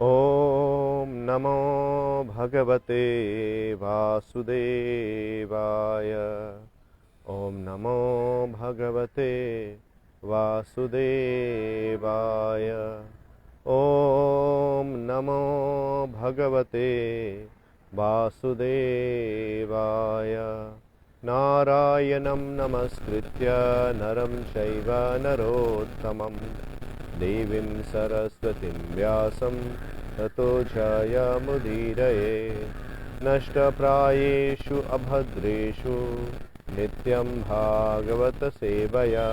ॐ नमो भगवते वासुदेवाय। ॐ नमो भगवते वासुदेवाय। ॐ नमो भगवते वासुदेवाय। नारायणं नमस्कृत्य नरं चैव नरोत्तमं देवीं सरस्वतीं व्यासं ततो जयमुदीरये। नष्टप्रायेषु अभद्रेषु नित्यं भागवत सेवया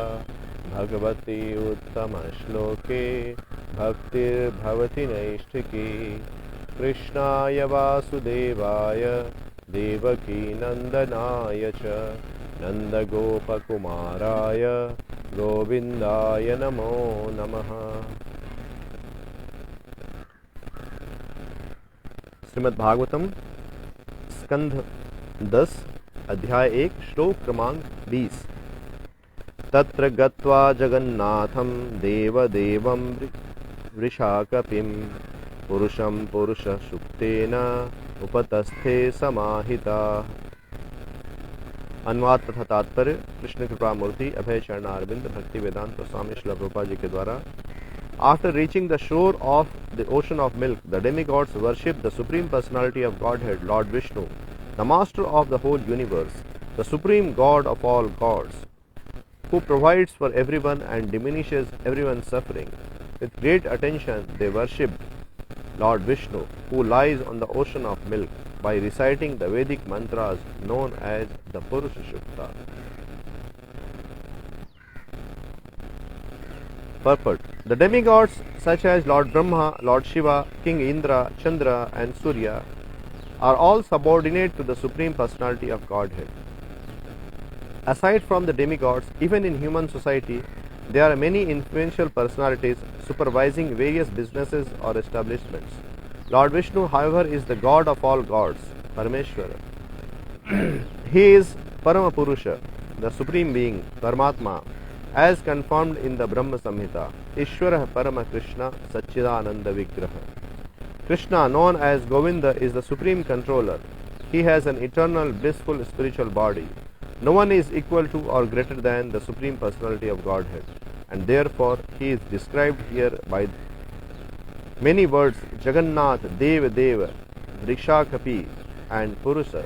भगवती उत्तमश्लोके भक्तिर्भवति नैष्ठिकी। कृष्णाय वासुदेवाय देवकी नंदनाय च नंदगोपकुमाराय गोविंदाय नमो नमः। श्रीमद् भागवतम स्कंध 10 अध्याय 1 श्लोक क्रमांक 20। तत्र गत्वा जगन्नाथं देवदेवं वृषाकपिं पुरुषं पुरुषसुक्तेन उपतस्थे समाहिता। अनुवाद तथा तात्पर्य। कृष्ण कृपा मूर्ति अभय चरणारविंद भक्ति वेदांत स्वामी श्रील प्रभुपाद जी के द्वारा। After reaching the shore of the ocean of milk, the demigods worship the Supreme Personality of Godhead, Lord Vishnu, the Master of the whole universe, the Supreme God of all gods, who provides for everyone and diminishes everyone's suffering. With great attention, they worship Lord Vishnu, who lies on the ocean of milk, by reciting the Vedic mantras known as the Purusha Sukta. Purport. The demigods such as Lord Brahma, Lord Shiva, King Indra, Chandra and Surya are all subordinate to the Supreme Personality of Godhead. Aside from the demigods, even in human society, there are many influential personalities supervising various businesses or establishments. Lord Vishnu, however, is the God of all gods, Parameshwara. He is Paramapurusha, the Supreme Being, Paramatma, as confirmed in the Brahma Samhita. Ishvara Parama Krishna Satchidananda Vigraha. Krishna, known as Govinda, is the Supreme Controller. He has an eternal, blissful spiritual body. No one is equal to or greater than the Supreme Personality of Godhead, and therefore he is described here by many words: Jagannath, Deva Deva, Vrikshakapi and Purusa.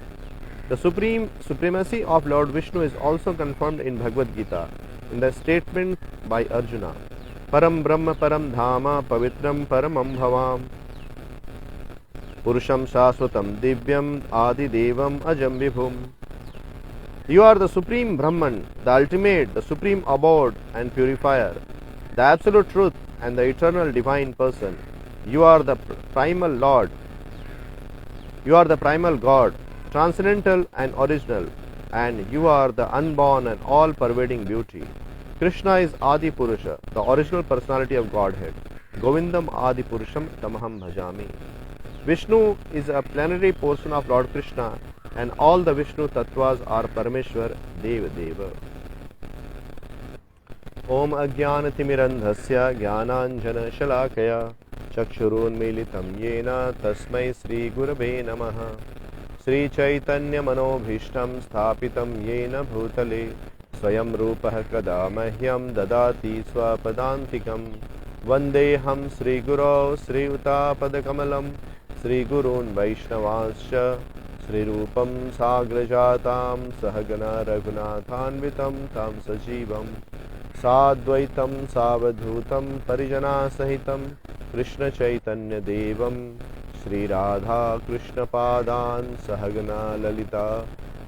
The supremacy of Lord Vishnu is also confirmed in Bhagavad Gita in the statement by Arjuna: Param Brahma Param Dhama Pavitram Paramam Bhavam Purusham Shaswatam Divyam Adi Devam Ajam Vibhum. You are the Supreme Brahman, the ultimate, the Supreme Abode and Purifier, the Absolute Truth and the Eternal Divine Person. You are the Primal Lord. You are the Primal God, Transcendental and Original, and you are the Unborn and All-Pervading Beauty. Krishna is Adi Purusha, the original personality of Godhead. Govindam Adi Purusham Tamaham Bhajami. Vishnu is a plenary portion of Lord Krishna, and all the Vishnu Tattvas are Parameshwar, Deva Deva. Om Ajnanatimmirandhasya Jnananjana Shalakaya Chakshurunmilitam Yena Tasmai Sri Gurave Namaha. Sri Chaitanya Manobhishtam Sthapitam Yena Bhutale Swayam Rupah Kada Mahyam Dadati Swapadantikam. Vandeham Sri Guru Sri Utapadakamalam Sri Gurun Vaishnavascha Sri Rupam Sagrajatam Sahagana Raghunathanvitam Tam Sajivam Sadvaitam Savadhutam Parijana Sahitam Krishna Chaitanya Devam Sri Radha Krishna Padan Sahagana Lalita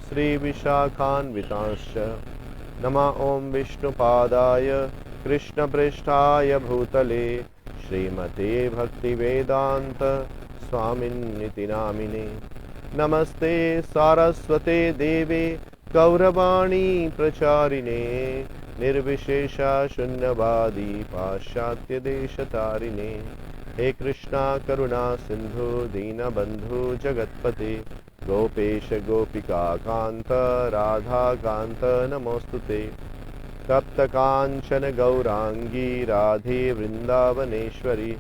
Sri Vishakhan Vitascha. Nama Om Vishnu Padaya Krishna Prishtaya Bhutale Srimate Bhakti Vedanta Swamin Niti Namine. Namaste Saraswate Devi Gauravani Pracharine Nirvishesha Shunyavadi Pashatya Deshatarine. He Krishna Karuna Sindhu Dina Bandhu Jagatpate Gopesha Gopika Kanta Radha Kanta Namostute. तप्त कांचन गौरांगी राधे वृंदावनेश्वरी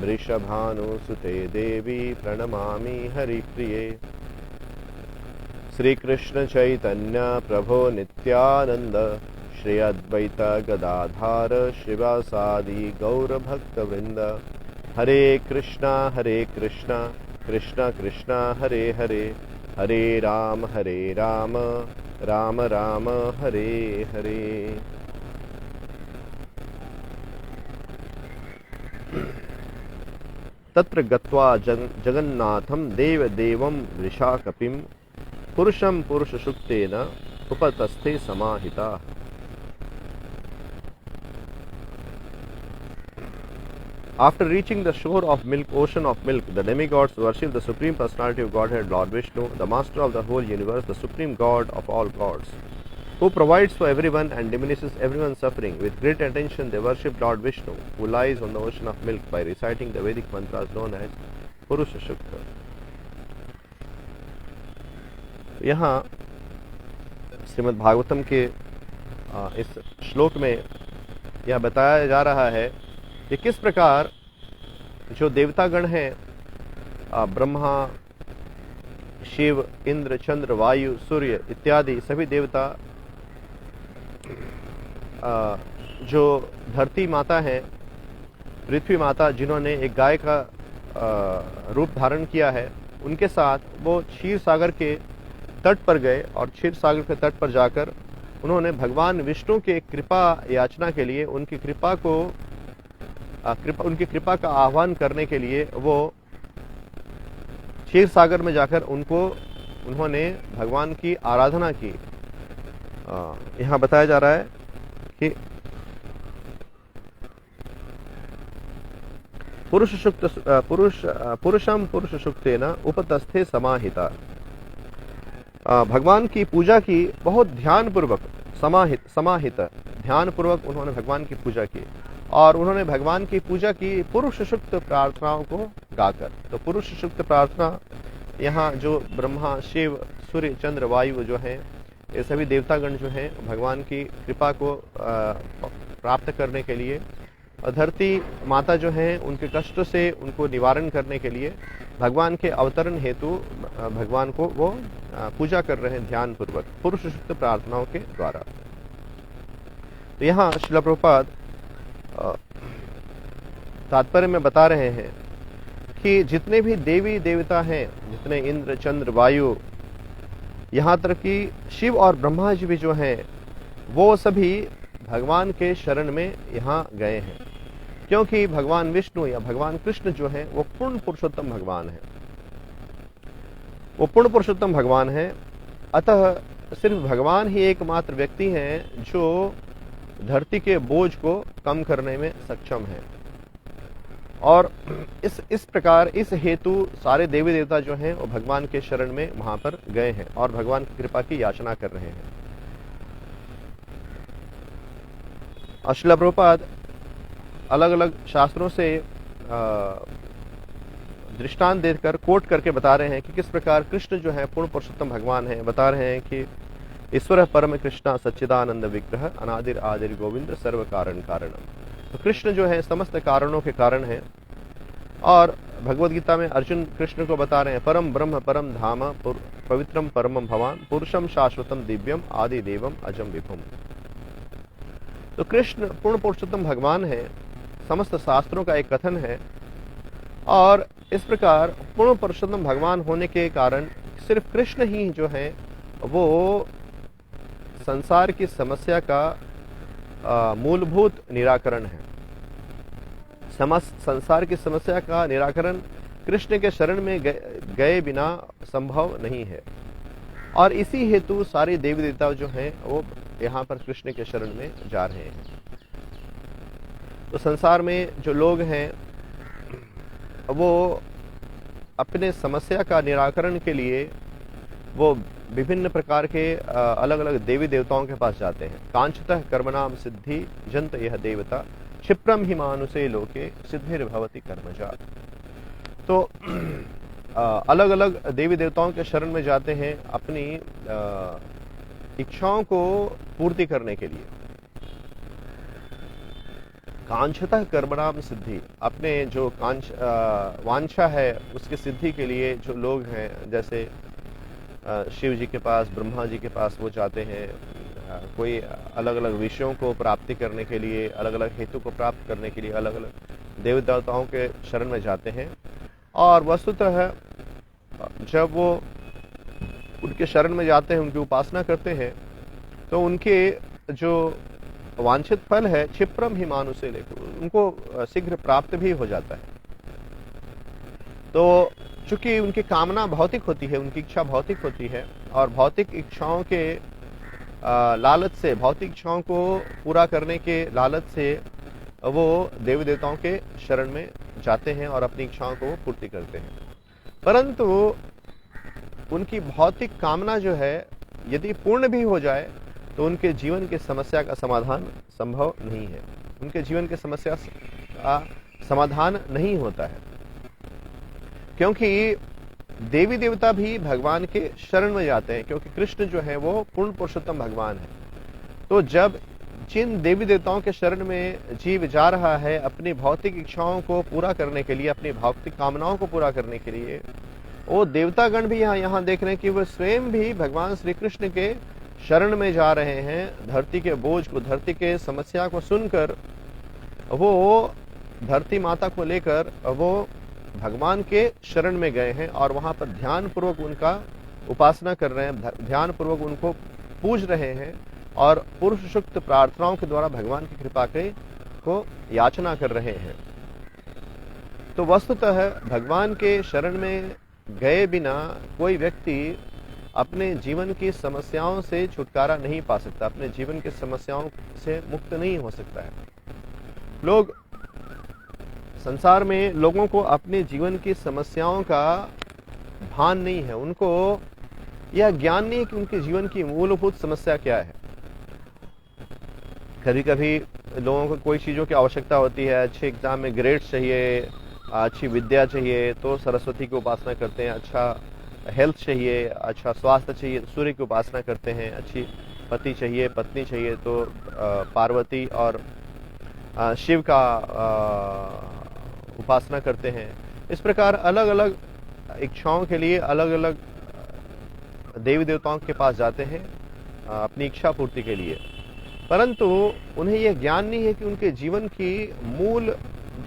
वृषभानुसुते देवी प्रणमामि हरिप्रिये। श्री कृष्ण चैतन्य प्रभो नित्यानंद श्री अद्वैत गदाधार शिवासादि गौर भक्त वृंद। हरे कृष्णा कृष्ण कृष्ण हरे हरे, हरे राम राम राम हरे हरे। तत्र गत्वा जगन्नाथं देवदेवं वृषाकपिं पुरुषं पुरुषसुक्तेन उपतस्थे समाहिता। After reaching the shore of ocean of milk, the demigods worship the Supreme Personality of Godhead, Lord Vishnu, the Master of the whole universe, the Supreme God of all gods, who provides for everyone and diminishes everyone's suffering. With great attention, they worship Lord Vishnu, who lies on the ocean of milk, by reciting the Vedic mantras known as Purusha Sukta. यहाँ श्रीमद् भागवतम के इस श्लोक में यह बताया जा रहा है कि किस प्रकार जो देवतागण हैं, ब्रह्मा, शिव, इंद्र, चंद्र, वायु, सूर्य इत्यादि सभी देवता, जो धरती माता हैं, पृथ्वी माता, जिन्होंने एक गाय का रूप धारण किया है, उनके साथ वो क्षीर सागर के तट पर गए और क्षीर सागर के तट पर जाकर उन्होंने भगवान विष्णु के कृपा याचना के लिए, उनकी कृपा का आह्वान करने के लिए वो क्षीर सागर में जाकर उन्होंने भगवान की आराधना की। यहाँ बताया जा रहा है कि पुरुषम पुरुष सुक्तेन उपतस्थे समाहिता। भगवान की पूजा की बहुत ध्यानपूर्वक, समाहित ध्यानपूर्वक उन्होंने भगवान की पूजा की, और उन्होंने भगवान की पूजा की पुरुष सुक्त प्रार्थनाओं को गाकर। तो पुरुष सुक्त प्रार्थना यहाँ जो ब्रह्मा, शिव, सूर्य, चंद्र, वायु जो हैं, ये सभी देवतागण जो हैं भगवान की कृपा को प्राप्त करने के लिए, धरती माता जो हैं उनके कष्ट से उनको निवारण करने के लिए भगवान के अवतरण हेतु भगवान को वो पूजा कर रहे हैं ध्यानपूर्वक पुरुष सुक्त प्रार्थनाओं के द्वारा। तो यहाँ श्रील प्रभुपाद तात्पर्य में बता रहे हैं कि जितने भी देवी देवता हैं, जितने इंद्र, चंद्र, वायु, यहाँ तक कि शिव और ब्रह्मा जी भी जो हैं, वो सभी भगवान के शरण में यहाँ गए हैं, क्योंकि भगवान विष्णु या भगवान कृष्ण जो है वो पूर्ण पुरुषोत्तम भगवान है, वो पूर्ण पुरुषोत्तम भगवान है। अतः सिर्फ भगवान ही एकमात्र व्यक्ति हैं जो धरती के बोझ को कम करने में सक्षम है, और इस प्रकार इस हेतु सारे देवी देवता जो हैं वो भगवान के शरण में वहां पर गए हैं और भगवान की कृपा की याचना कर रहे हैं। और श्रील प्रभुपाद अलग अलग शास्त्रों से दृष्टांत देकर कोट करके बता रहे हैं कि किस प्रकार कृष्ण जो है पूर्ण पुरुषोत्तम भगवान है। बता रहे हैं कि ईश्वर परम कृष्णा सच्चिदानंद विग्रह अनादिर आदिर गोविंद सर्व कारण कारणम। तो कृष्ण जो है समस्त कारणों के कारण है, और भगवद गीता में अर्जुन कृष्ण को बता रहे हैं परम ब्रह्म परम धाम पवित्रम परमम भवान पुरुषम शाश्वतम दिव्यम आदि देवम अजम विभुम। तो कृष्ण पूर्ण पुरुषोत्तम भगवान है, समस्त शास्त्रों का एक कथन है, और इस प्रकार पूर्ण पुरुषोत्तम भगवान होने के कारण सिर्फ कृष्ण ही जो है वो संसार की समस्या का मूलभूत निराकरण है। संसार की समस्या का निराकरण कृष्ण के शरण में गए बिना संभव नहीं है, और इसी हेतु सारे देवी देवता जो हैं वो यहाँ पर कृष्ण के शरण में जा रहे हैं। तो संसार में जो लोग हैं वो अपने समस्या का निराकरण के लिए वो विभिन्न प्रकार के अलग अलग देवी देवताओं के पास जाते हैं। कांचतः कर्मणाम सिद्धि जंत यह देवता क्षिप्रम ही मानुषे लोके सिद्धिर्भवति कर्मजा। तो अलग अलग देवी देवताओं के शरण में जाते हैं अपनी इच्छाओं को पूर्ति करने के लिए। कांक्षतः कर्मणाम सिद्धि, अपने जो वांछा है उसकी सिद्धि के लिए जो लोग हैं, जैसे शिव जी के पास, ब्रह्मा जी के पास वो जाते हैं, कोई अलग अलग विषयों को प्राप्ति करने के लिए, अलग अलग हेतु को प्राप्त करने के लिए अलग अलग देवी देवताओं के शरण में जाते हैं। और वस्तुतः जब वो उनके शरण में जाते हैं, उनकी उपासना करते हैं, तो उनके जो वांछित फल है क्षिप्रम ही मानुषे लेकर उनको शीघ्र प्राप्त भी हो जाता है। तो चूंकि उनकी कामना भौतिक होती है, उनकी इच्छा भौतिक होती है, और भौतिक इच्छाओं के लालच से, भौतिक इच्छाओं को पूरा करने के लालच से वो देवी देवताओं के शरण में जाते हैं और अपनी इच्छाओं को पूर्ति करते हैं। परंतु उनकी भौतिक कामना जो है यदि पूर्ण भी हो जाए तो उनके जीवन की समस्या का समाधान संभव नहीं है, उनके जीवन की समस्या का समाधान नहीं होता है, क्योंकि देवी देवता भी भगवान के शरण में जाते हैं, क्योंकि कृष्ण जो है वो पूर्ण पुरुषोत्तम भगवान है। तो जब जिन देवी देवताओं के शरण में जीव जा रहा है अपनी भौतिक इच्छाओं को पूरा करने के लिए, अपनी भौतिक कामनाओं को पूरा करने के लिए, वो देवतागण भी यहाँ देख रहे हैं कि वो स्वयं भी भगवान श्री कृष्ण के शरण में जा रहे हैं। धरती के बोझ को, धरती के समस्या को सुनकर वो धरती माता को लेकर वो भगवान के शरण में गए हैं और वहां पर ध्यान पूर्वक उनका उपासना कर रहे हैं, ध्यान पूर्वक उनको पूज रहे हैं और पुरुष सूक्त प्रार्थनाओं के द्वारा भगवान की कृपा को याचना कर रहे हैं। तो वस्तुतः भगवान के शरण में गए बिना कोई व्यक्ति अपने जीवन की समस्याओं से छुटकारा नहीं पा सकता, अपने जीवन की समस्याओं से मुक्त नहीं हो सकता है। लोग संसार में, लोगों को अपने जीवन की समस्याओं का भान नहीं है, उनको यह ज्ञान नहीं है कि उनके जीवन की मूलभूत समस्या क्या है। कभी कभी लोगों को कोई चीज़ों की आवश्यकता होती है, अच्छे एग्जाम में ग्रेड्स चाहिए, अच्छी विद्या चाहिए तो सरस्वती की उपासना करते हैं, अच्छा हेल्थ चाहिए, अच्छा स्वास्थ्य चाहिए तो सूर्य की उपासना करते हैं, अच्छी पति चाहिए, पत्नी चाहिए तो पार्वती और शिव का उपासना करते हैं। इस प्रकार अलग अलग इच्छाओं के लिए अलग अलग देवी देवताओं के पास जाते हैं अपनी इच्छा पूर्ति के लिए, परंतु उन्हें यह ज्ञान नहीं है कि उनके जीवन की मूल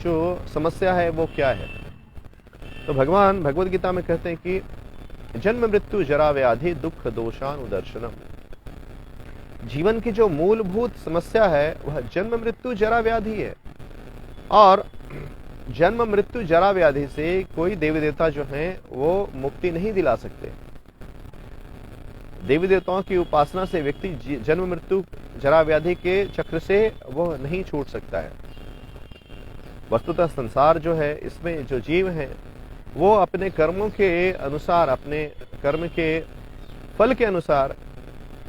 जो समस्या है वो क्या है। तो भगवान भगवद गीता में कहते हैं कि जन्म मृत्यु जरा व्याधि दुख दोषानुदर्शनम, जीवन की जो मूलभूत समस्या है वह जन्म मृत्यु जरा व्याधि है, और जन्म मृत्यु जरा व्याधि से कोई देवी देवता जो हैं वो मुक्ति नहीं दिला सकते। देवी देवताओं की उपासना से व्यक्ति जन्म मृत्यु जरा व्याधि के चक्र से वह नहीं छूट सकता है। वस्तुतः संसार जो है, इसमें जो जीव हैं वो अपने कर्मों के अनुसार, अपने कर्म के फल के अनुसार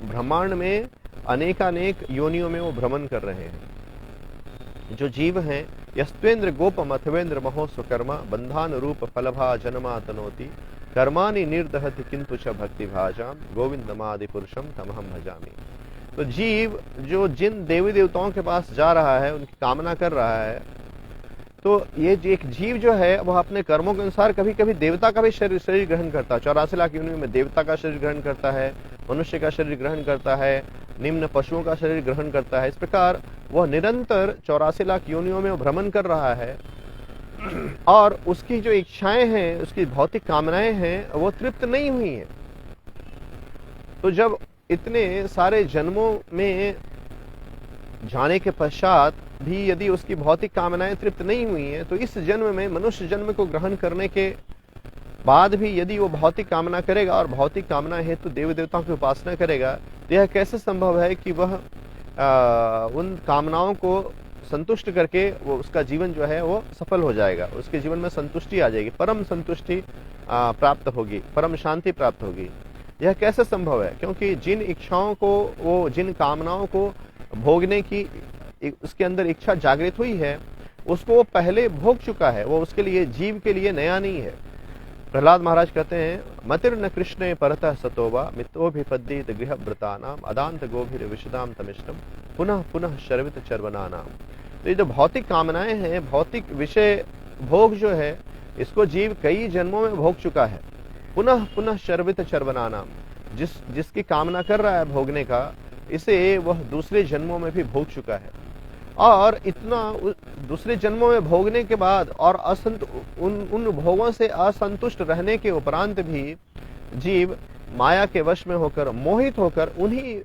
ब्रह्मांड में अनेकानेक योनियों में वो भ्रमण कर रहे हैं। जो जीव हैं, यस्त्वेन्द्र गोपम अथवेन्द्र महो स्वकर्मा बंधान रूप फलभा जन्मा तनोति कर्माणि निर्दहति किंतु च भक्ति भाजाम गोविंदमादि पुरुषम तमहम भजामि। तो जीव जो जिन देवी देवताओं के पास जा रहा है, उनकी कामना कर रहा है, तो ये एक जीव जो है वह अपने कर्मों के अनुसार कभी कभी देवता का भी शरीर ग्रहण करता है। 84 लाख योनियों में देवता का शरीर ग्रहण करता है, मनुष्य का शरीर ग्रहण करता है, निम्न पशुओं का शरीर ग्रहण करता है। इस प्रकार वह निरंतर 84 लाख योनियों में भ्रमण कर रहा है और उसकी जो इच्छाएं हैं, उसकी भौतिक कामनाएं हैं, वो तृप्त नहीं हुई हैं। तो जब इतने सारे जन्मों में जाने के पश्चात भी यदि उसकी भौतिक कामनाएं तृप्त नहीं हुई हैं, तो इस जन्म में, मनुष्य जन्म को ग्रहण करने के बाद भी यदि वो भौतिक कामना करेगा और भौतिक कामना हेतु देवी देवताओं की उपासना करेगा, तो यह कैसे संभव है कि वह उन कामनाओं को संतुष्ट करके वो उसका जीवन जो है वो सफल हो जाएगा, उसके जीवन में संतुष्टि आ जाएगी, परम संतुष्टि प्राप्त होगी, परम शांति प्राप्त होगी। यह कैसे संभव है? क्योंकि जिन इच्छाओं को, वो जिन कामनाओं को भोगने की उसके अंदर इच्छा जागृत हुई है, उसको वो पहले भोग चुका है, वो उसके लिए, जीव के लिए नया नहीं है। प्रहलाद महाराज कहते हैं, मतिर्न कृष्णे परतः सतोवा मित्रोभिपद्येत गृहव्रतानाम अदांत गोभिर विशदाम तमिष्टम पुनः पुनः शर्वित चर्वनानाम। तो ये जो भौतिक कामनाएं हैं, भौतिक विषय भोग जो है, इसको जीव कई जन्मों में भोग चुका है। पुनः पुनः शर्वित चर्वना नाम, जिसकी कामना कर रहा है भोगने का, इसे वह दूसरे जन्मों में भी भोग चुका है। और इतना दूसरे जन्मों में भोगने के बाद और उन भोगों से असंतुष्ट रहने के उपरांत भी जीव माया के वश में होकर, मोहित होकर उन्हीं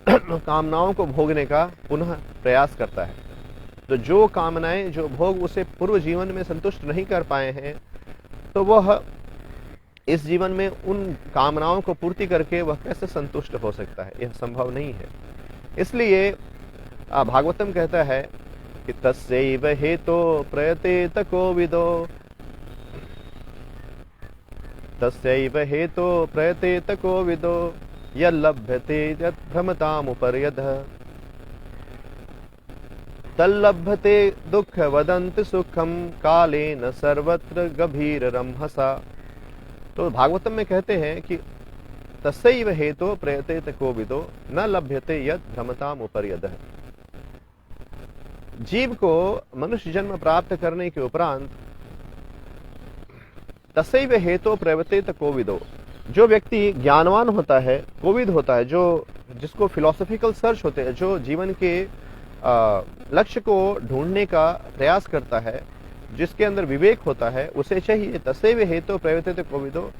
कामनाओं को भोगने का पुनः प्रयास करता है। तो जो कामनाएं, जो भोग उसे पूर्व जीवन में संतुष्ट नहीं कर पाए हैं, तो वह इस जीवन में उन कामनाओं को पूर्ति करके वह कैसे संतुष्ट हो सकता है? यह संभव नहीं है। इसलिए भागवतम कहता है कि तस्यैव हेतो प्रयतेत कोविदो, तस्यैव हेतो प्रयतेत कोविदो यल्लभ्यते यद्भ्रमतामुपर्यधः तल्लभ्यते दुःख वदन्ति सुखम कालेन सर्वत्र गभीर रंहसा। तो भागवतम में कहते हैं कि तस्यैव हेतो प्रयतेत कोविदो न लभ्यते यद् भ्रमताम उपर्यधः। जीव को मनुष्य जन्म प्राप्त करने के उपरांत तस्यैव हेतो प्रयतेत कोविदो, जो व्यक्ति ज्ञानवान होता है, कोविद होता है, जो जिसको फिलोसॉफिकल सर्च होते हैं, जो जीवन के लक्ष्य को ढूंढने का प्रयास करता है, जिसके अंदर विवेक होता है, उसे चाहिए तस्यैव हेतो प्रयतेत कोविदो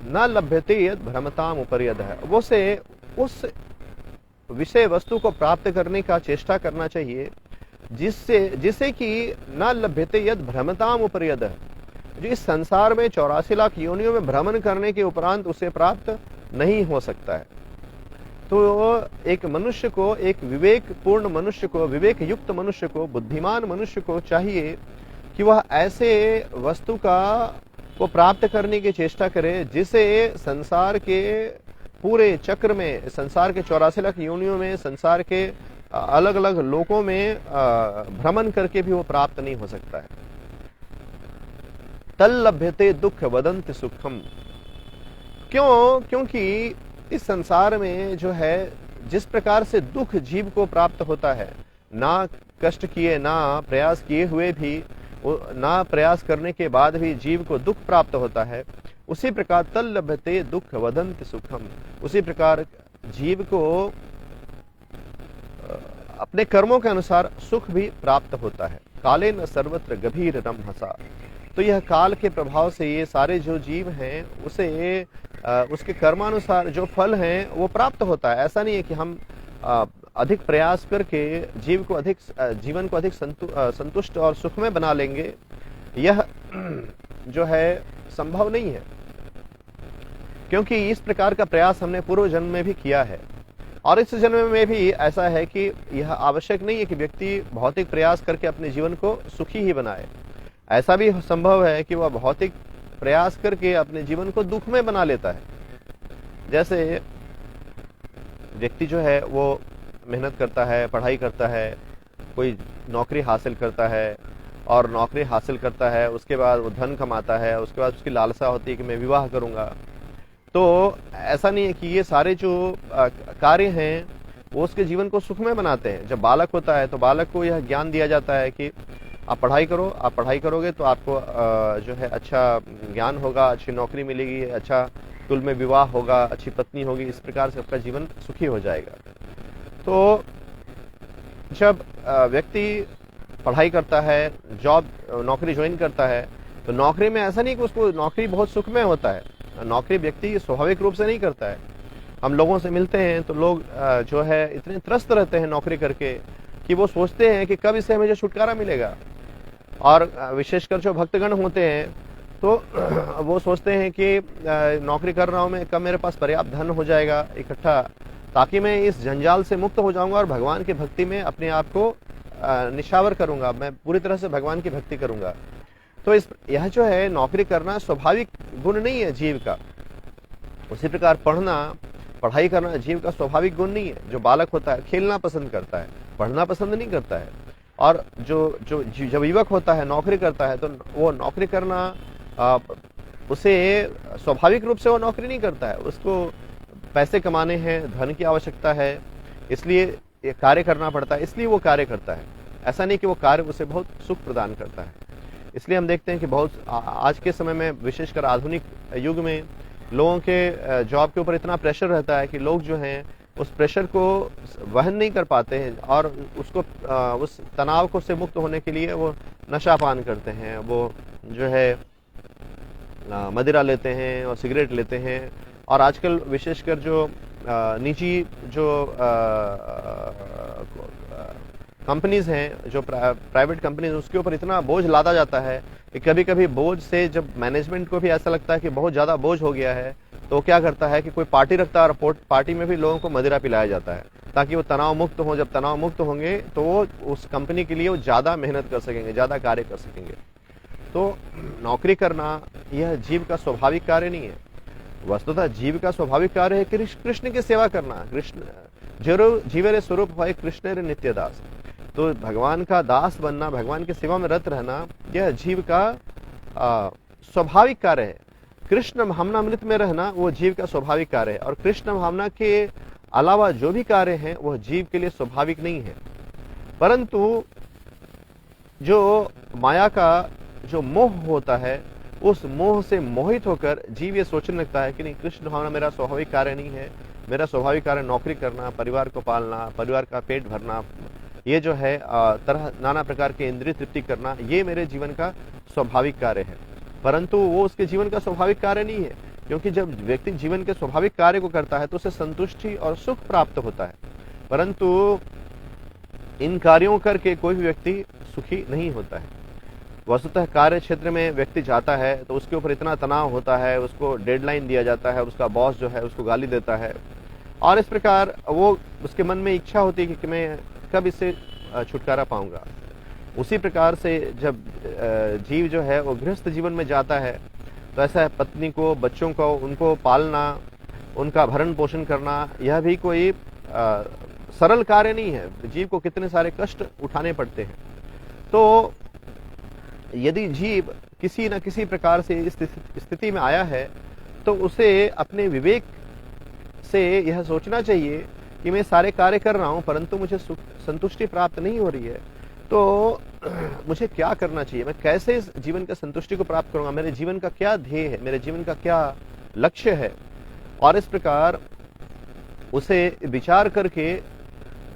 न लभ्यते यद् भ्रमताम उपर्यधः। वो से उस विषय वस्तु को प्राप्त करने का चेष्टा करना चाहिए जिससे कि न लभ्यते यद् भ्रमताम उपर्यधः, जो इस संसार में 84 लाख योनियों में भ्रमण करने के उपरांत उसे प्राप्त नहीं हो सकता है। तो एक मनुष्य को, एक विवेकपूर्ण मनुष्य को, विवेक युक्त मनुष्य को, बुद्धिमान मनुष्य को चाहिए कि वह ऐसे वस्तु को प्राप्त करने की चेष्टा करे जिसे संसार के पूरे चक्र में, संसार के 84 लाख योनियों में, संसार के अलग अलग लोकों में भ्रमण करके भी वो प्राप्त नहीं हो सकता है। तल्लभ्यते दुःख वदन्ति सुखम। क्योंकि इस संसार में जो है, जिस प्रकार से दुख जीव को प्राप्त होता है, ना कष्ट किए, ना प्रयास किए हुए भी, ना प्रयास करने के बाद भी जीव को दुख प्राप्त होता है, उसी प्रकार तल्लभ्यते दुःख वदन्ति सुखम, उसी प्रकार जीव को अपने कर्मों के अनुसार सुख भी प्राप्त होता है। कालेन सर्वत्र गभीर रंहसा। तो यह काल के प्रभाव से ये सारे जो जीव हैं, उसे उसके कर्मानुसार जो फल हैं वो प्राप्त होता है। ऐसा नहीं है कि हम अधिक प्रयास करके जीवन को अधिक संतुष्ट और सुखमय बना लेंगे, यह जो है संभव नहीं है, क्योंकि इस प्रकार का प्रयास हमने पूर्व जन्म में भी किया है। और इस जन्म में भी ऐसा है कि यह आवश्यक नहीं है कि व्यक्ति भौतिक प्रयास करके अपने जीवन को सुखी ही बनाए। ऐसा भी संभव है कि वह भौतिक प्रयास करके अपने जीवन को दुखमय बना लेता है। जैसे व्यक्ति जो है वो मेहनत करता है, पढ़ाई करता है, कोई नौकरी हासिल करता है, और नौकरी हासिल करता है, उसके बाद वो धन कमाता है, उसके बाद उसकी लालसा होती है कि मैं विवाह करूंगा। तो ऐसा नहीं है कि ये सारे जो कार्य हैं वो उसके जीवन को सुखमय बनाते हैं। जब बालक होता है तो बालक को यह ज्ञान दिया जाता है कि आप पढ़ाई करो, आप पढ़ाई करोगे तो आपको जो है अच्छा ज्ञान होगा, अच्छी नौकरी मिलेगी, अच्छा कुल में विवाह होगा, अच्छी पत्नी होगी, इस प्रकार से आपका जीवन सुखी हो जाएगा। तो जब व्यक्ति पढ़ाई करता है, नौकरी ज्वाइन करता है, तो नौकरी में ऐसा नहीं कि उसको नौकरी बहुत सुखमय होता है। नौकरी व्यक्ति स्वाभाविक रूप से नहीं करता है। हम लोगों से मिलते हैं तो लोग जो है इतने त्रस्त रहते हैं नौकरी करके कि वो सोचते हैं कि कब इससे मुझे छुटकारा मिलेगा। और विशेषकर जो भक्तगण होते हैं तो वो सोचते हैं कि नौकरी कर रहा हूं मैं, कब मेरे पास पर्याप्त धन हो जाएगा इकट्ठा, ताकि मैं इस जंजाल से मुक्त हो जाऊंगा और भगवान की भक्ति में अपने आप को निशावर करूंगा, मैं पूरी तरह से भगवान की भक्ति करूंगा। तो यह जो है नौकरी करना स्वाभाविक गुण नहीं है जीव का। उसी प्रकार पढ़ाई करना जीव का स्वाभाविक गुण नहीं है। जो बालक होता है खेलना पसंद करता है, पढ़ना पसंद नहीं करता है। और जब युवक होता है नौकरी करता है तो वो नौकरी करना उसे स्वाभाविक रूप से वो नौकरी नहीं करता है, उसको पैसे कमाने हैं, धन की आवश्यकता है, इसलिए कार्य करना पड़ता है, इसलिए वो कार्य करता है। ऐसा नहीं कि वो कार्य उसे बहुत सुख प्रदान करता है। इसलिए हम देखते हैं कि बहुत आज के समय में, विशेषकर आधुनिक युग में, लोगों के जॉब के ऊपर इतना प्रेशर रहता है कि लोग जो हैं उस प्रेशर को वहन नहीं कर पाते हैं और उसको उस तनाव को से मुक्त होने के लिए वो नशा पान करते हैं, वो जो है मदिरा लेते हैं और सिगरेट लेते हैं। और आजकल विशेषकर जो निजी जो कंपनीज हैं, जो प्राइवेट कंपनीज, उसके ऊपर इतना बोझ लादा जाता है कि कभी कभी बोझ से जब मैनेजमेंट को भी ऐसा लगता है कि बहुत ज़्यादा बोझ हो गया है, तो क्या करता है कि कोई पार्टी रखता है और पार्टी में भी लोगों को मदिरा पिलाया जाता है ताकि वो तनाव मुक्त हो। जब तनाव मुक्त होंगे तो वो उस कंपनी के लिए वो ज़्यादा मेहनत कर सकेंगे, ज़्यादा कार्य कर सकेंगे। तो नौकरी करना यह जीव का स्वाभाविक कार्य नहीं है। वस्तुतः जीव का स्वाभाविक कार्य है कृष्ण की सेवा करना। कृष्ण जीवेरे स्वरूप है कृष्ण रे नित्य दास। तो भगवान का दास बनना, भगवान की सेवा में रत रहना, यह जीव का स्वाभाविक कार्य है। कृष्ण भावनामृत में रहना वो जीव का स्वाभाविक कार्य है, और कृष्ण भावना के अलावा जो भी कार्य है वह जीव के लिए स्वाभाविक नहीं है। परंतु जो माया का जो मोह होता है, उस मोह से मोहित होकर जीव ये सोचने लगता है कि नहीं, कृष्ण भावना मेरा स्वाभाविक कार्य नहीं है। मेरा स्वाभाविक कार्य नौकरी करना, परिवार को पालना, परिवार का पेट भरना, ये जो है तरह नाना प्रकार के इंद्रिय तृप्ति करना, ये मेरे जीवन का स्वाभाविक कार्य है। परंतु वो उसके जीवन का स्वाभाविक कार्य नहीं है, क्योंकि जब व्यक्ति जीवन के स्वाभाविक कार्य को करता है तो उसे संतुष्टि और सुख प्राप्त होता है। परंतु इन कार्यों करके कोई भी व्यक्ति सुखी नहीं होता है। वस्तुतः कार्य क्षेत्र में व्यक्ति जाता है तो उसके ऊपर इतना तनाव होता है, उसको डेडलाइन दिया जाता है, उसका बॉस जो है उसको गाली देता है, और इस प्रकार वो उसके मन में इच्छा होती है कि मैं कब इससे छुटकारा पाऊंगा। उसी प्रकार से जब जीव जो है वो गृहस्थ जीवन में जाता है तो ऐसा है, पत्नी को, बच्चों को, उनको पालना, उनका भरण पोषण करना, यह भी कोई सरल कार्य नहीं है। जीव को कितने सारे कष्ट उठाने पड़ते हैं। तो यदि जीव किसी न किसी प्रकार से इस स्थिति में आया है तो उसे अपने विवेक से यह सोचना चाहिए कि मैं सारे कार्य कर रहा हूं परंतु मुझे संतुष्टि प्राप्त नहीं हो रही है, तो मुझे क्या करना चाहिए, मैं कैसे इस जीवन के संतुष्टि को प्राप्त करूंगा, मेरे जीवन का क्या ध्येय है, मेरे जीवन का क्या लक्ष्य है। और इस प्रकार उसे विचार करके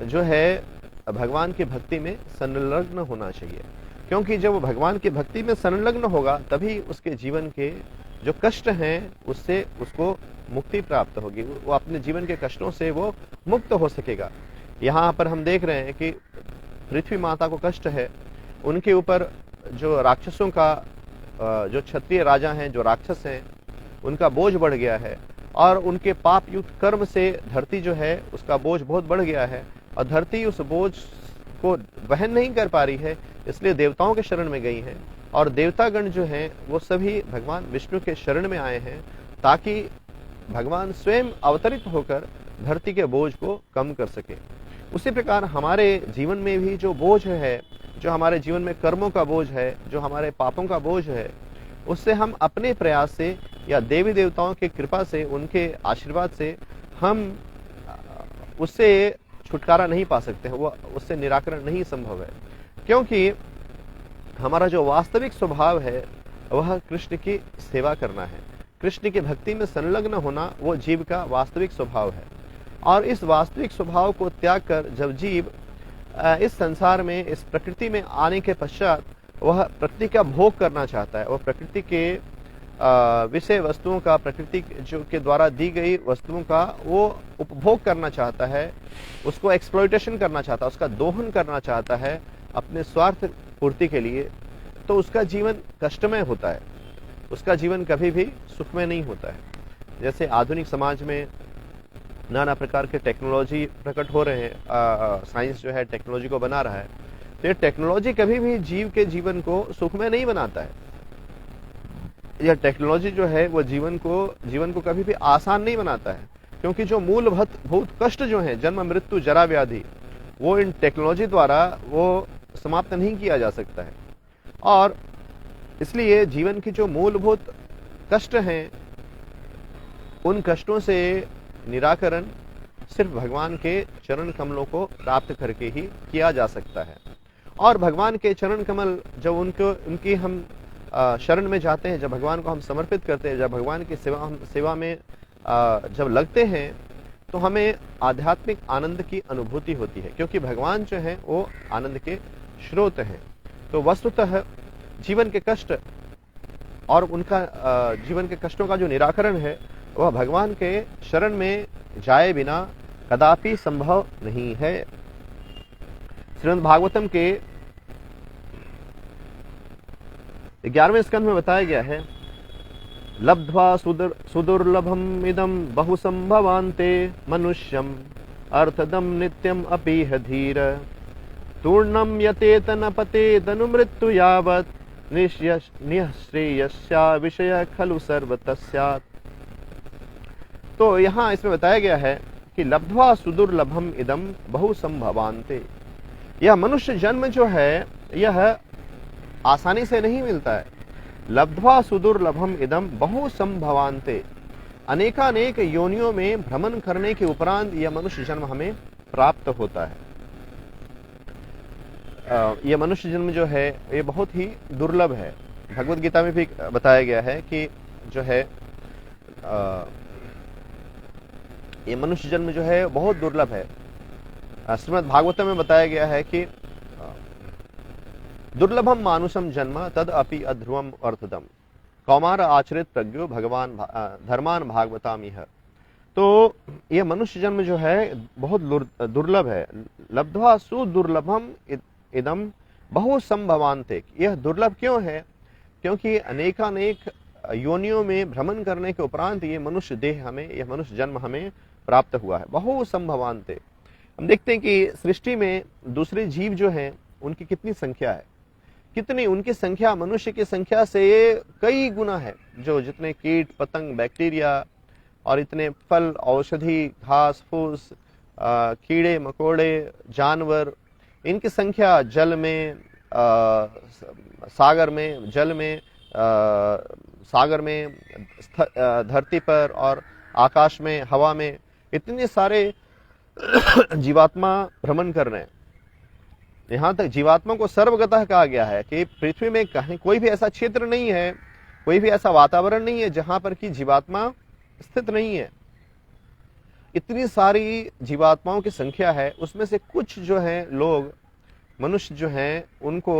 जो है भगवान की भक्ति में संलग्न होना चाहिए, क्योंकि जब वो भगवान की भक्ति में संलग्न होगा तभी उसके जीवन के जो कष्ट हैं उससे उसको मुक्ति प्राप्त होगी, वो अपने जीवन के कष्टों से वो मुक्त हो सकेगा। यहाँ पर हम देख रहे हैं कि पृथ्वी माता को कष्ट है, उनके ऊपर जो राक्षसों का जो क्षत्रिय राजा हैं, जो राक्षस हैं, उनका बोझ बढ़ गया है, और उनके पाप युक्त कर्म से धरती जो है उसका बोझ बहुत बढ़ गया है, और धरती उस बोझ को वहन नहीं कर पा रही है, इसलिए देवताओं के शरण में गई हैं। और देवतागण जो हैं वो सभी भगवान विष्णु के शरण में आए हैं ताकि भगवान स्वयं अवतरित होकर धरती के बोझ को कम कर सके। उसी प्रकार हमारे जीवन में भी जो बोझ है, जो हमारे जीवन में कर्मों का बोझ है, जो हमारे पापों का बोझ है, उससे हम अपने प्रयास से या देवी देवताओं की कृपा से, उनके आशीर्वाद से हम उससे छुटकारा नहीं पा सकते हैं, वो उससे निराकरण नहीं संभव है, क्योंकि हमारा जो वास्तविक स्वभाव है वह कृष्ण की सेवा करना है। कृष्ण की भक्ति में संलग्न होना वो जीव का वास्तविक स्वभाव है। और इस वास्तविक स्वभाव को त्याग कर जब जीव इस संसार में, इस प्रकृति में आने के पश्चात वह प्रकृति का भोग करना चाहता है, वह प्रकृति के विषय वस्तुओं का, प्रकृति जो के द्वारा दी गई वस्तुओं का वो उपभोग करना चाहता है, उसको एक्सप्लॉयटेशन करना चाहता है, उसका दोहन करना चाहता है अपने स्वार्थ पूर्ति के लिए, तो उसका जीवन कष्टमय होता है, उसका जीवन कभी भी सुखमय नहीं होता है। जैसे आधुनिक समाज में नाना प्रकार के टेक्नोलॉजी प्रकट हो रहे हैं, साइंस जो है टेक्नोलॉजी को बना रहा है, तो ये टेक्नोलॉजी कभी भी जीव के जीवन को सुखमय नहीं बनाता है। यह टेक्नोलॉजी जो है वो जीवन को कभी भी आसान नहीं बनाता है, क्योंकि जो मूलभूत कष्ट जो है, जन्म मृत्यु जरा व्याधि, वो इन टेक्नोलॉजी द्वारा वो समाप्त नहीं किया जा सकता है। और इसलिए जीवन की जो मूलभूत कष्ट हैं, उन कष्टों से निराकरण सिर्फ भगवान के चरण कमलों को प्राप्त करके ही किया जा सकता है। और भगवान के चरण कमल जब उनकी हम शरण में जाते हैं, जब भगवान को हम समर्पित करते हैं, जब भगवान की सेवा में जब लगते हैं, तो हमें आध्यात्मिक आनंद की अनुभूति होती है, क्योंकि भगवान जो है वो आनंद के स्रोत हैं। तो वस्तुतः जीवन के कष्ट और उनका जीवन के कष्टों का जो निराकरण है वह भगवान के शरण में जाए बिना कदापि संभव नहीं है। श्रीमद् भागवतम के 11वें स्कंध में बताया गया है, लब्ध्वा सुदुर्लभम इदम बहु संभवान्ते मनुष्यम अर्थदम नित्यम अपीह धीर तूर्णम यतेत न पतेदनु मृत्यु यावत् निःश्रेयस्या विषय खलु सर्वतस्यात्। तो यहाँ इसमें बताया गया है कि लब्ध्वा सुदुर्लभम इदम बहु संभवान्ते, यह मनुष्य जन्म जो है यह आसानी से नहीं मिलता है। लब्ध्वा सुदुर्लभम इदम बहु संभवान्ते, अनेकानेक योनियों में भ्रमण करने के उपरांत यह मनुष्य जन्म हमें प्राप्त होता है। यह मनुष्य जन्म जो है ये बहुत ही दुर्लभ है। भगवत गीता में भी बताया गया है कि जो है ये मनुष्य जन्म जो है बहुत दुर्लभ है। श्रीमद् भागवतम में बताया गया है कि दुर्लभम मानुषम जन्म तद अपि अध्रुवम अर्थदम कौमार आचरित प्रज्ञो भगवान धर्मान भागवतामिह। तो यह मनुष्य जन्म जो है बहुत दुर्लभ है। लब्ध्वा सुदुर्लभम इदम बहु संभवान्ते, यह दुर्लभ क्यों है? क्योंकि अनेकानेक योनियों में भ्रमण करने के उपरांत ये मनुष्य देह हमें, यह मनुष्य जन्म हमें प्राप्त हुआ है। बहु संभवान्ते, हम देखते हैं कि सृष्टि में दूसरे जीव जो हैं उनकी कितनी संख्या है, कितनी उनकी संख्या मनुष्य की संख्या से कई गुना है। जो जितने कीट पतंग बैक्टीरिया और इतने फल औषधि घास फूस कीड़े मकोड़े जानवर, इनकी संख्या जल में सागर में, जल में सागर में, धरती पर और आकाश में, हवा में, इतने सारे जीवात्मा भ्रमण कर रहे हैं। यहाँ तक जीवात्मा को सर्वगतः कहा गया है कि पृथ्वी में कहीं कोई भी ऐसा क्षेत्र नहीं है, कोई भी ऐसा वातावरण नहीं है जहां पर कि जीवात्मा स्थित नहीं है। इतनी सारी जीवात्माओं की संख्या है, उसमें से कुछ जो है लोग मनुष्य जो हैं उनको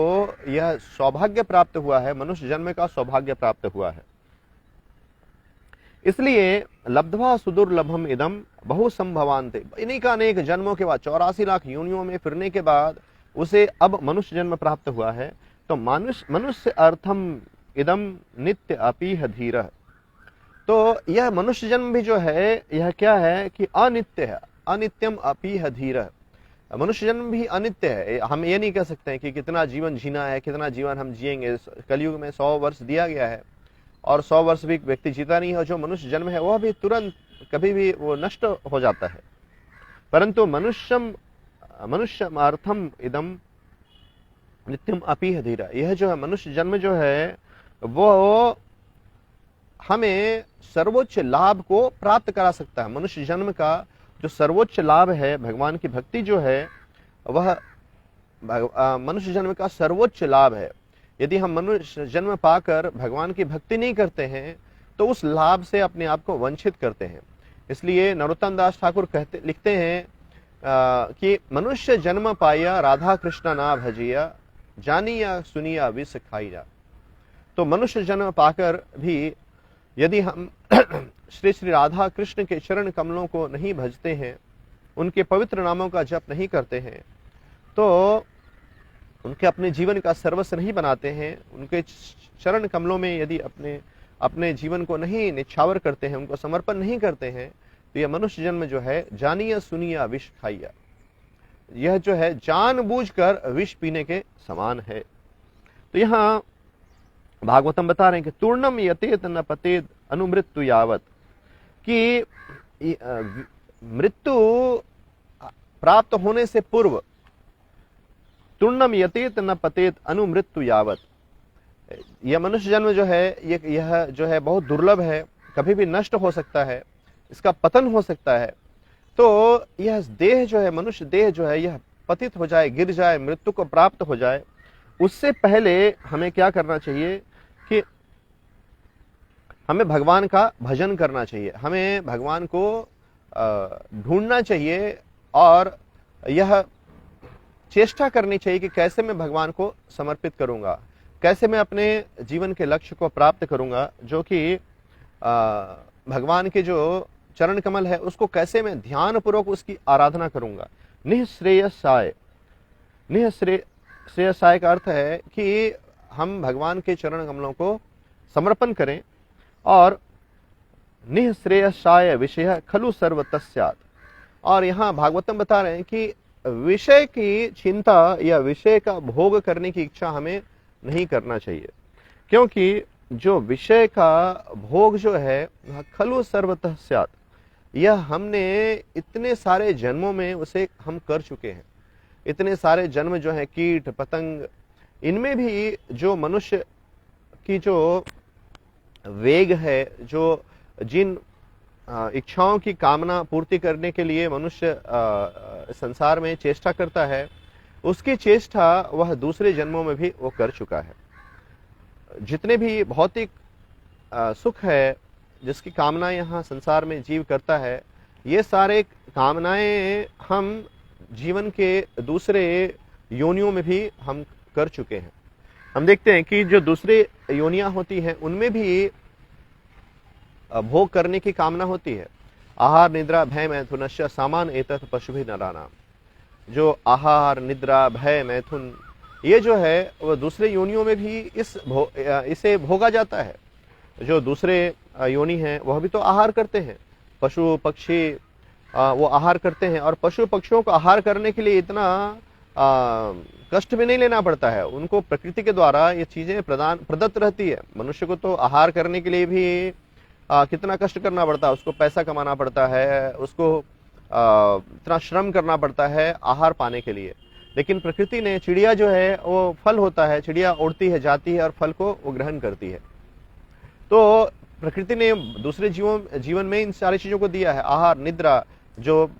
यह सौभाग्य प्राप्त हुआ है, मनुष्य जन्म का सौभाग्य प्राप्त हुआ है। इसलिए लब्ध्वा सुदुर्लभम इदम बहु संभवान्ते, इन्हीं का अनेक जन्मों के बाद 84 लाख योनियों में फिरने के बाद उसे अब मनुष्य जन्म प्राप्त हुआ है। तो मनुष्य अर्थम इदम नित्य अपीह धीर, तो यह मनुष्य जन्म भी जो है यह क्या है कि अनित्य है। अनित्यम अपीह धीर, मनुष्य जन्म भी अनित्य है। हम ये नहीं कह सकते हैं कि कितना जीवन जीना है, कितना जीवन हम जिएंगे। कलयुग में 100 वर्ष दिया गया है और 100 वर्ष भी व्यक्ति जीता नहीं है। जो मनुष्य जन्म है वह भी तुरंत कभी भी वो नष्ट हो जाता है। परंतु मनुष्यम अर्थम इदम नित्यम अपीह धीरा, यह जो है मनुष्य जन्म जो है वो हमें सर्वोच्च लाभ को प्राप्त करा सकता है। मनुष्य जन्म का जो सर्वोच्च लाभ है, भगवान की भक्ति जो है, वह मनुष्य जन्म का सर्वोच्च लाभ है। यदि हम मनुष्य जन्म पाकर भगवान की भक्ति नहीं करते हैं तो उस लाभ से अपने आप को वंचित करते हैं। इसलिए नरोत्तम दास ठाकुर लिखते हैं कि मनुष्य जन्म पाया राधा कृष्ण ना भजिया, जानिया सुनिया विष खाइया। तो मनुष्य जन्म पाकर भी यदि हम श्री श्री राधा कृष्ण के चरण कमलों को नहीं भजते हैं, उनके पवित्र नामों का जप नहीं करते हैं, तो उनके अपने जीवन का सर्वस्व नहीं बनाते हैं, उनके चरण कमलों में यदि अपने जीवन को नहीं निछावर करते हैं, उनको समर्पण नहीं करते हैं, तो यह मनुष्य जन्म जो है जानिया सुनिया विष खाइया, यह जो है जानबूझकर विष पीने के समान है। तो यहाँ भागवतम बता रहे हैं कि तूर्णम यतेत न पतेत अनुमृत्यु यावत, कि मृत्यु प्राप्त होने से पूर्व तूर्णम यतेत न पतेत अनुमृत्यु यावत, यह मनुष्य जन्म जो है यह जो है बहुत दुर्लभ है, कभी भी नष्ट हो सकता है, इसका पतन हो सकता है। तो यह देह जो है, मनुष्य देह जो है, यह पतित हो जाए, गिर जाए, मृत्यु को प्राप्त हो जाए, उससे पहले हमें क्या करना चाहिए कि हमें भगवान का भजन करना चाहिए, हमें भगवान को ढूंढना चाहिए और यह चेष्टा करनी चाहिए कि कैसे मैं भगवान को समर्पित करूंगा, कैसे मैं अपने जीवन के लक्ष्य को प्राप्त करूंगा, जो कि भगवान के जो चरण कमल है उसको कैसे मैं ध्यान पूर्वक उसकी आराधना करूंगा। निःश्रेयसाय, श्रेयसाय का अर्थ है कि हम भगवान के चरण कमलों को समर्पण करें और निःश्रेयसाय विषय खलु सर्व तस्यात्। और यहाँ भागवतम बता रहे हैं कि विषय की चिंता या विषय का भोग करने की इच्छा हमें नहीं करना चाहिए, क्योंकि जो विषय का भोग जो है वह खलु सर्वतः स्यात्, यह हमने इतने सारे जन्मों में उसे हम कर चुके हैं। इतने सारे जन्म जो है कीट पतंग, इनमें भी जो मनुष्य की जो वेग है, जो जिन इच्छाओं की कामना पूर्ति करने के लिए मनुष्य संसार में चेष्टा करता है, उसकी चेष्टा वह दूसरे जन्मों में भी वो कर चुका है। जितने भी भौतिक सुख है जिसकी कामना यहाँ संसार में जीव करता है, ये सारे कामनाएं हम जीवन के दूसरे योनियों में भी हम कर चुके हैं। हम देखते हैं कि जो दूसरे योनियां होती हैं उनमें भी भोग करने की कामना होती है। आहार निद्रा भय मैथुनश्च सामान एतत् पशुभिः नराणाम। जो आहार निद्रा भय मैथुन ये जो है वह दूसरे योनियों में भी इसे भोगा जाता है। जो दूसरे योनि हैं वह भी तो आहार करते हैं, पशु पक्षी वो आहार करते हैं, और पशु पक्षियों को आहार करने के लिए इतना कष्ट भी नहीं लेना पड़ता है। उनको प्रकृति के द्वारा ये चीजें प्रदत्त रहती है। मनुष्य को तो आहार करने के लिए भी कितना कष्ट करना पड़ता है, उसको पैसा कमाना पड़ता है, उसको इतना श्रम करना पड़ता है आहार पाने के लिए। लेकिन प्रकृति ने, चिड़िया जो है वो फल होता है, चिड़िया उड़ती है जाती है और फल को वो ग्रहण करती है। तो प्रकृति ने दूसरे जीवन में इन सारी चीजों को दिया है, आहार निद्रा। जो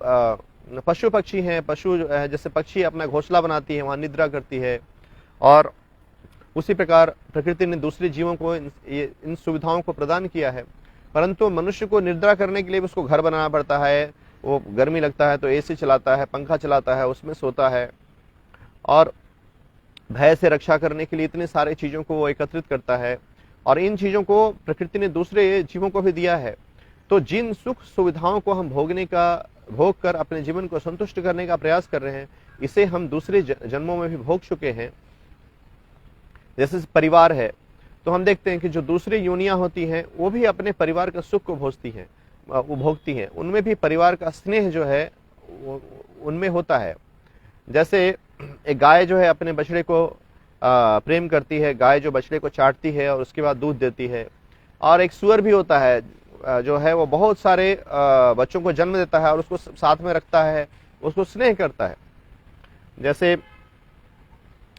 पशु पक्षी हैं, पशु जैसे पक्षी अपना घोंसला बनाती है वहां निद्रा करती है, और उसी प्रकार प्रकृति ने दूसरे जीवों को इन सुविधाओं को प्रदान किया है। परंतु मनुष्य को निद्रा करने के लिए उसको घर बनाना पड़ता है, वो गर्मी लगता है तो एसी चलाता है, पंखा चलाता है, उसमें सोता है, और भय से रक्षा करने के लिए इतने सारे चीजों को वो एकत्रित करता है। और इन चीजों को प्रकृति ने दूसरे जीवों को भी दिया है। तो जिन सुख सुविधाओं को हम भोग कर अपने जीवन को संतुष्ट करने का प्रयास कर रहे हैं, इसे हम दूसरे जन्मों में भी भोग चुके हैं। जैसे परिवार है, तो हम देखते हैं कि जो दूसरी योनियां होती हैं वो भी अपने परिवार का सुख को भोगती हैं। उनमें भी परिवार का स्नेह जो है उनमें होता है। जैसे एक गाय जो है अपने बछड़े को प्रेम करती है, गाय जो बछड़े को चाटती है और उसके बाद दूध देती है। और एक सूअर भी होता है जो है वो बहुत सारे बच्चों को जन्म देता है और उसको साथ में रखता है, उसको स्नेह करता है। जैसे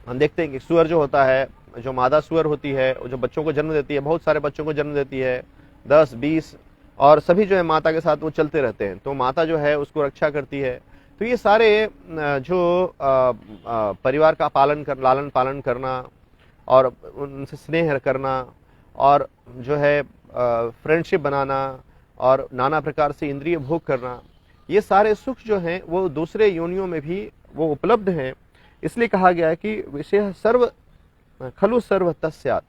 हम देखते हैं कि सूअर जो होता है, जो मादा सूअर होती है, जो बच्चों को जन्म देती है, बहुत सारे बच्चों को जन्म देती है, 10, 20, और सभी जो है माता के साथ वो चलते रहते हैं। तो माता जो है उसको रक्षा करती है। तो ये सारे जो परिवार का लालन पालन करना और उनसे स्नेह करना और जो है फ्रेंडशिप बनाना और नाना प्रकार से इंद्रिय भोग करना, ये सारे सुख जो हैं वो दूसरे योनियों में भी वो उपलब्ध हैं। इसलिए कहा गया है कि विषय खलु सर्व तस्यात्,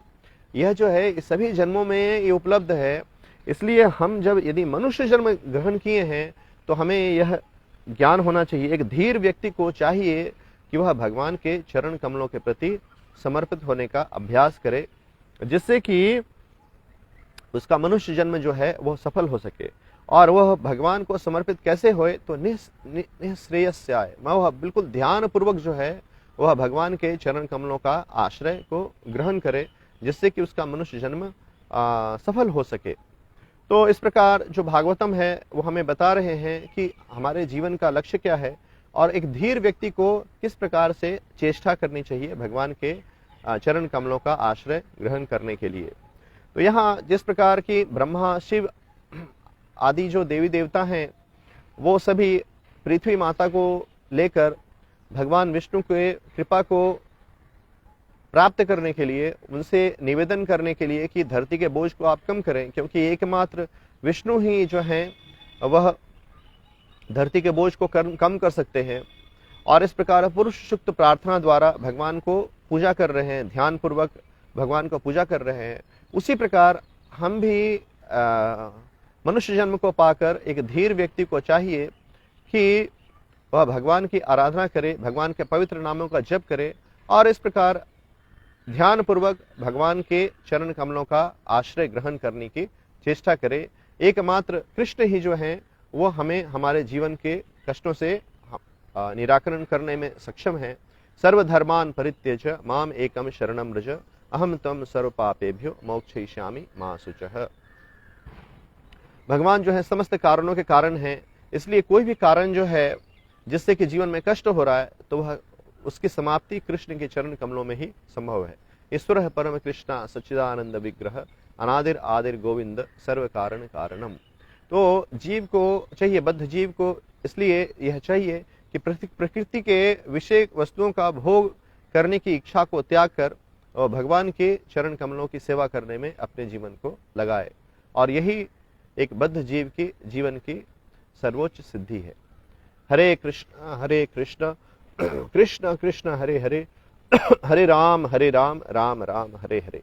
यह जो है इस सभी जन्मों में ये उपलब्ध है। इसलिए हम जब यदि मनुष्य जन्म ग्रहण किए हैं तो हमें यह ज्ञान होना चाहिए, एक धीर व्यक्ति को चाहिए कि वह भगवान के चरण कमलों के प्रति समर्पित होने का अभ्यास करे, जिससे कि उसका मनुष्य जन्म जो है वह सफल हो सके। और वह भगवान को समर्पित कैसे होए, तो निःश्रेयस्याय, वह बिल्कुल ध्यान पूर्वक जो है वह भगवान के चरण कमलों का आश्रय को ग्रहण करे, जिससे कि उसका मनुष्य जन्म सफल हो सके। तो इस प्रकार जो भागवतम है वो हमें बता रहे हैं कि हमारे जीवन का लक्ष्य क्या है और एक धीर व्यक्ति को किस प्रकार से चेष्टा करनी चाहिए भगवान के चरण कमलों का आश्रय ग्रहण करने के लिए। तो यहाँ जिस प्रकार की ब्रह्मा, शिव आदि जो देवी देवता हैं वो सभी पृथ्वी माता को लेकर भगवान विष्णु के कृपा को प्राप्त करने के लिए, उनसे निवेदन करने के लिए कि धरती के बोझ को आप कम करें, क्योंकि एकमात्र विष्णु ही जो हैं वह धरती के बोझ को कम कर सकते हैं। और इस प्रकार पुरुष सुक्त प्रार्थना द्वारा भगवान को पूजा कर रहे हैं, ध्यान पूर्वक भगवान को पूजा कर रहे हैं। उसी प्रकार हम भी मनुष्य जन्म को पाकर एक धीर व्यक्ति को चाहिए कि वह भगवान की आराधना करे, भगवान के पवित्र नामों का जप करे और इस प्रकार ध्यान पूर्वक भगवान के चरण कमलों का आश्रय ग्रहण करने की चेष्टा करे। एकमात्र कृष्ण ही जो हैं वो हमें हमारे जीवन के कष्टों से निराकरण करने में सक्षम है। सर्वधर्मान परित्यज्य माम एकम शरणम व्रज अहम त्वं सर्व पापेभ्यो मोक्षयिष्यामि मा शुचः। भगवान जो है समस्त कारणों के कारण हैं, इसलिए कोई भी कारण जो है जिससे कि जीवन में कष्ट हो रहा है तो वह उसकी समाप्ति कृष्ण के चरण कमलों में ही संभव है। ईश्वर परम कृष्णा सच्चिदानंद विग्रह अनादिर आदिर गोविंद सर्व कारण कारणम। तो जीव को चाहिए, बद्ध जीव को इसलिए यह चाहिए कि प्रकृति के विषय वस्तुओं का भोग करने की इच्छा को त्याग कर और भगवान के चरण कमलों की सेवा करने में अपने जीवन को लगाए, और यही एक बद्ध जीव की जीवन की सर्वोच्च सिद्धि है। हरे कृष्ण कृष्ण कृष्ण हरे हरे, हरे राम राम राम हरे हरे।